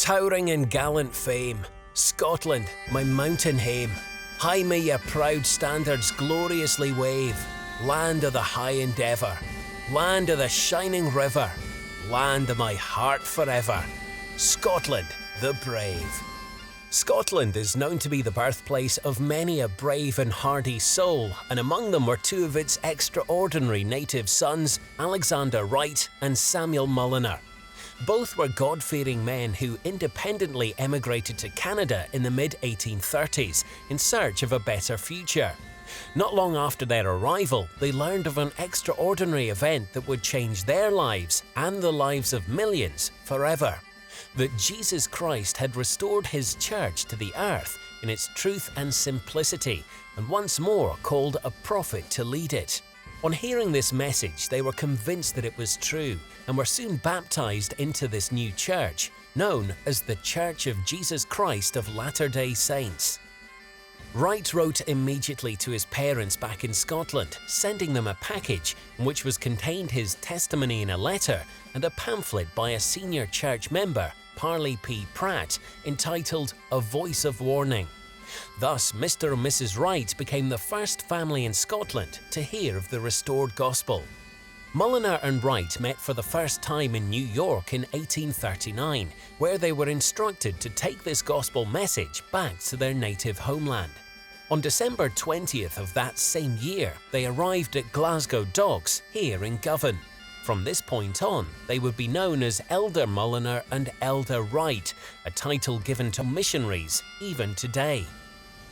Towering in gallant fame, Scotland, my mountain hame, high may your proud standards gloriously wave, land of the high endeavour, land of the shining river, land of my heart forever, Scotland the brave. Scotland is known to be the birthplace of many a brave and hardy soul, and among them were two of its extraordinary native sons, Alexander Wright and Samuel Mulliner. Both were God-fearing men who independently emigrated to Canada in the mid-1830s in search of a better future. Not long after their arrival, they learned of an extraordinary event that would change their lives and the lives of millions forever. That Jesus Christ had restored his church to the earth in its truth and simplicity, and once more called a prophet to lead it. On hearing this message, they were convinced that it was true and were soon baptized into this new church, known as the Church of Jesus Christ of Latter-day Saints. Wright wrote immediately to his parents back in Scotland, sending them a package in which was contained his testimony in a letter and a pamphlet by a senior church member, Parley P. Pratt, entitled A Voice of Warning. Thus, Mr. and Mrs. Wright became the first family in Scotland to hear of the restored gospel. Mulliner and Wright met for the first time in New York in 1839, where they were instructed to take this gospel message back to their native homeland. On December 20th of that same year, they arrived at Glasgow Docks here in Govan. From this point on, they would be known as Elder Mulliner and Elder Wright, a title given to missionaries even today.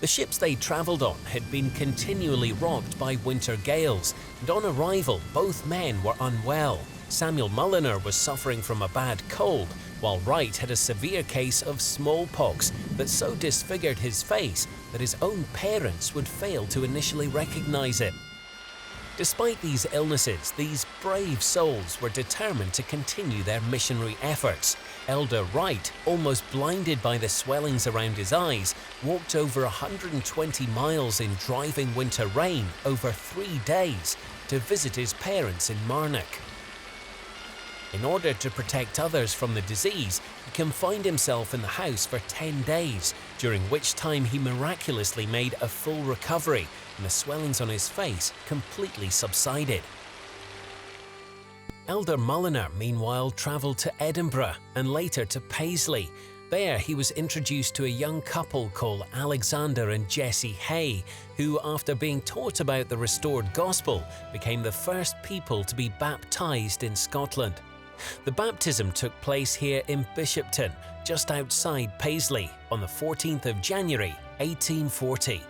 The ships they travelled on had been continually rocked by winter gales, and on arrival both men were unwell. Samuel Mulliner was suffering from a bad cold, while Wright had a severe case of smallpox that so disfigured his face that his own parents would fail to initially recognise him. Despite these illnesses, these brave souls were determined to continue their missionary efforts. Elder Wright, almost blinded by the swellings around his eyes, walked over 120 miles in driving winter rain over 3 days to visit his parents in Marnock. In order to protect others from the disease, he confined himself in the house for 10 days, during which time he miraculously made a full recovery and the swellings on his face completely subsided. Elder Mulliner, meanwhile, travelled to Edinburgh and later to Paisley. There he was introduced to a young couple called Alexander and Jessie Hay, who, after being taught about the restored gospel, became the first people to be baptized in Scotland. The baptism took place here in Bishopton, just outside Paisley, on the 14th of January, 1840.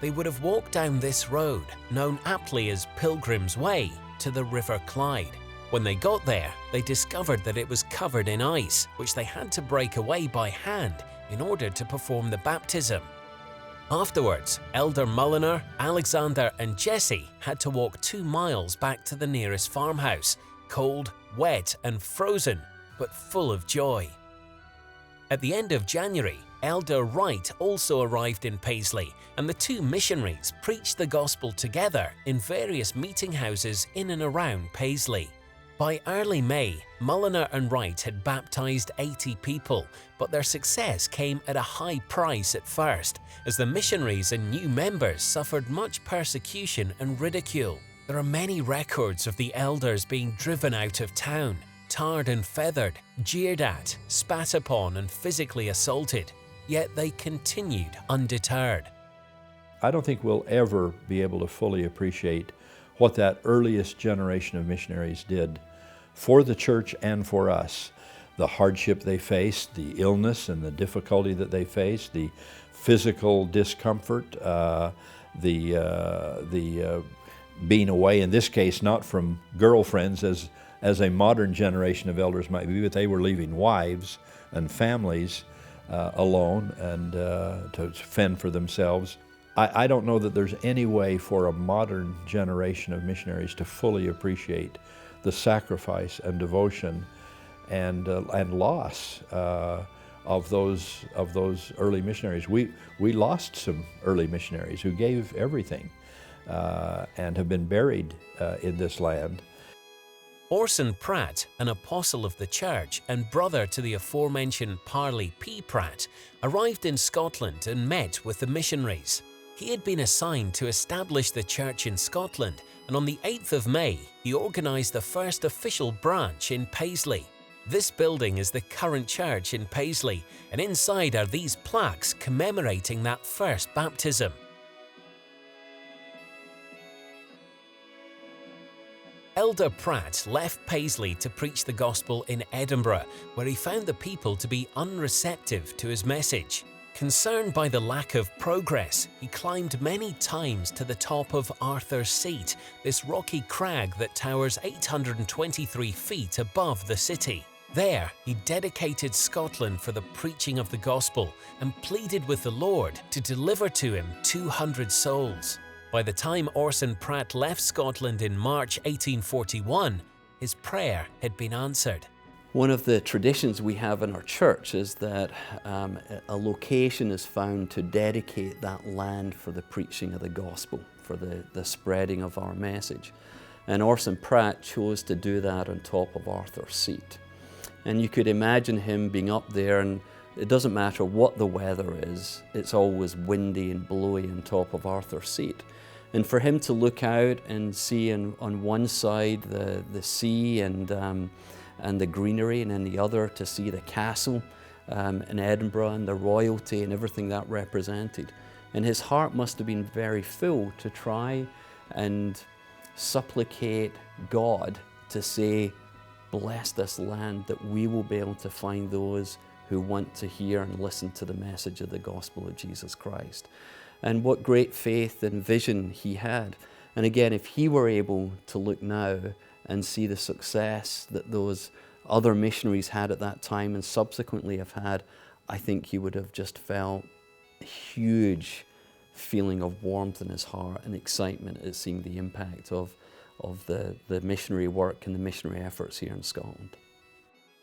They would have walked down this road, known aptly as Pilgrim's Way, to the River Clyde. When they got there, they discovered that it was covered in ice, which they had to break away by hand in order to perform the baptism. Afterwards, Elder Mulliner, Alexander and Jessie had to walk 2 miles back to the nearest farmhouse, cold, wet and frozen, but full of joy. At the end of January, Elder Wright also arrived in Paisley, and the two missionaries preached the gospel together in various meeting houses in and around Paisley. By early May, Mulliner and Wright had baptized 80 people, but their success came at a high price at first, as the missionaries and new members suffered much persecution and ridicule. There are many records of the elders being driven out of town, tarred and feathered, jeered at, spat upon and physically assaulted, yet they continued undeterred. I don't think we'll ever be able to fully appreciate what that earliest generation of missionaries did for the church and for us. The hardship they faced, the illness and the difficulty that they faced, the physical discomfort, the being away, in this case, not from girlfriends as a modern generation of elders might be, but they were leaving wives and families alone and to fend for themselves. I don't know that there's any way for a modern generation of missionaries to fully appreciate the sacrifice and devotion and loss of those early missionaries. We lost some early missionaries who gave everything and have been buried in this land. Orson Pratt, an apostle of the church and brother to the aforementioned Parley P. Pratt, arrived in Scotland and met with the missionaries. He had been assigned to establish the church in Scotland, and on the 8th of May, he organised the first official branch in Paisley. This building is the current church in Paisley, and inside are these plaques commemorating that first baptism. Elder Pratt left Paisley to preach the gospel in Edinburgh, where he found the people to be unreceptive to his message. Concerned by the lack of progress, he climbed many times to the top of Arthur's Seat, this rocky crag that towers 823 feet above the city. There, he dedicated Scotland for the preaching of the gospel and pleaded with the Lord to deliver to him 200 souls. By the time Orson Pratt left Scotland in March 1841, his prayer had been answered. One of the traditions we have in our church is that a location is found to dedicate that land for the preaching of the gospel, for the spreading of our message. And Orson Pratt chose to do that on top of Arthur's Seat. And you could imagine him being up there, and it doesn't matter what the weather is, it's always windy and blowy on top of Arthur's Seat. And for him to look out and see on one side the sea and the greenery, and then the other to see the castle in Edinburgh and the royalty and everything that represented. And his heart must have been very full to try and supplicate God to say, bless this land, that we will be able to find those who want to hear and listen to the message of the gospel of Jesus Christ. And what great faith and vision he had. And again, if he were able to look now and see the success that those other missionaries had at that time and subsequently have had, I think he would have just felt a huge feeling of warmth in his heart and excitement at seeing the impact of the missionary work and the missionary efforts here in Scotland.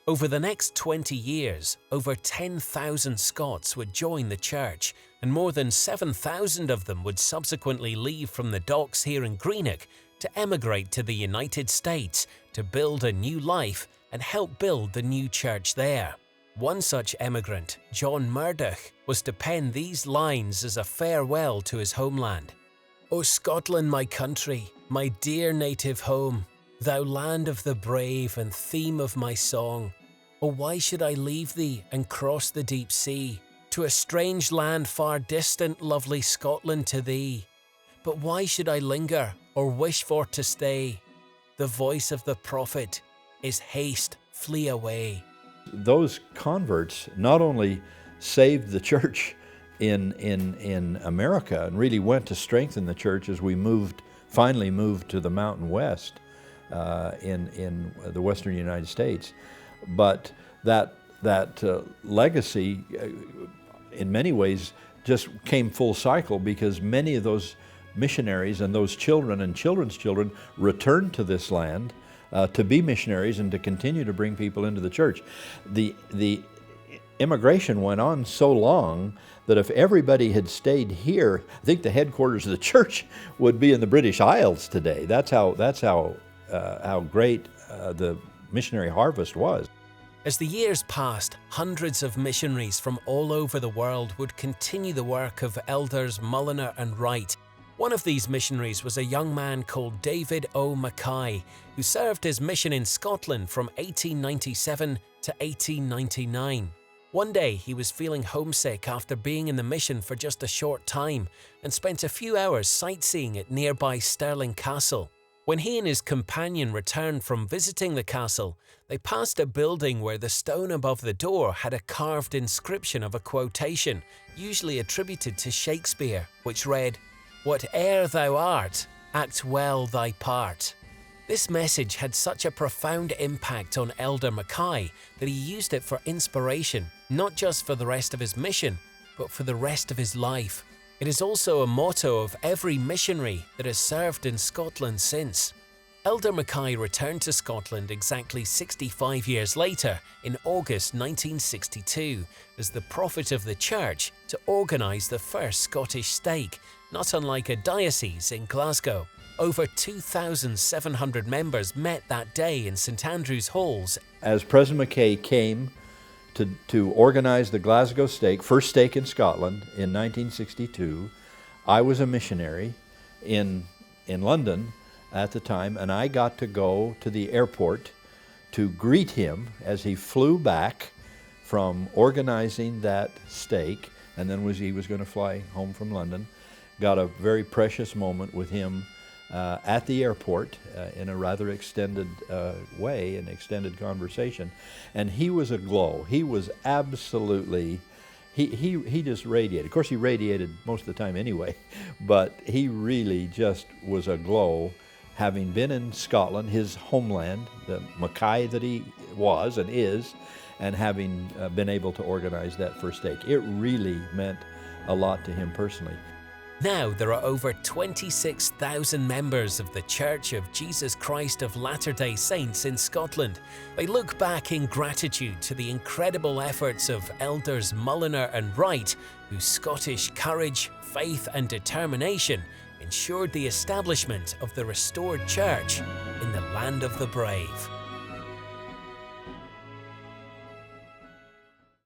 Over the next 20 years, over 10,000 Scots would join the church, and more than 7,000 of them would subsequently leave from the docks here in Greenock to emigrate to the United States to build a new life and help build the new church there. One such emigrant, John Murdoch, was to pen these lines as a farewell to his homeland. "O Scotland, my country, my dear native home, thou land of the brave and theme of my song. Oh, why should I leave thee and cross the deep sea, to a strange land far distant, lovely Scotland, to thee? But why should I linger or wish for to stay? The voice of the prophet is haste, flee away." Those converts not only saved the church in America and really went to strengthen the church as we finally moved to the Mountain West in the Western United States, but that legacy in many ways just came full cycle, because many of those missionaries and those children and children's children returned to this land to be missionaries and to continue to bring people into the church. The immigration went on so long that if everybody had stayed here, I think the headquarters of the church would be in the British Isles today. That's how great the missionary harvest was. As the years passed, hundreds of missionaries from all over the world would continue the work of elders Mulliner and Wright. One of these missionaries was a young man called David O. Mackay, who served his mission in Scotland from 1897 to 1899. One day he was feeling homesick after being in the mission for just a short time and spent a few hours sightseeing at nearby Stirling Castle. When he and his companion returned from visiting the castle, they passed a building where the stone above the door had a carved inscription of a quotation, usually attributed to Shakespeare, which read, "Whate'er thou art, act well thy part." This message had such a profound impact on Elder Mackay that he used it for inspiration, not just for the rest of his mission, but for the rest of his life. It is also a motto of every missionary that has served in Scotland since. Elder Mackay returned to Scotland exactly 65 years later, in August 1962, as the prophet of the church to organise the first Scottish stake, not unlike a diocese in Glasgow. Over 2,700 members met that day in St Andrew's Halls. As President Mackay came to organize the Glasgow stake, first stake in Scotland in 1962, I was a missionary in London at the time, and I got to go to the airport to greet him as he flew back from organizing that stake, and then he was going to fly home from London. Got a very precious moment with him at the airport in a rather extended way, an extended conversation, and he was aglow. He was absolutely, he just radiated. Of course, he radiated most of the time anyway, but he really just was aglow, having been in Scotland, his homeland, the Mackay that he was and is, and having been able to organize that first stake. It really meant a lot to him personally. Now there are over 26,000 members of the Church of Jesus Christ of Latter-day Saints in Scotland. They look back in gratitude to the incredible efforts of Elders Mulliner and Wright, whose Scottish courage, faith and determination ensured the establishment of the restored church in the land of the brave.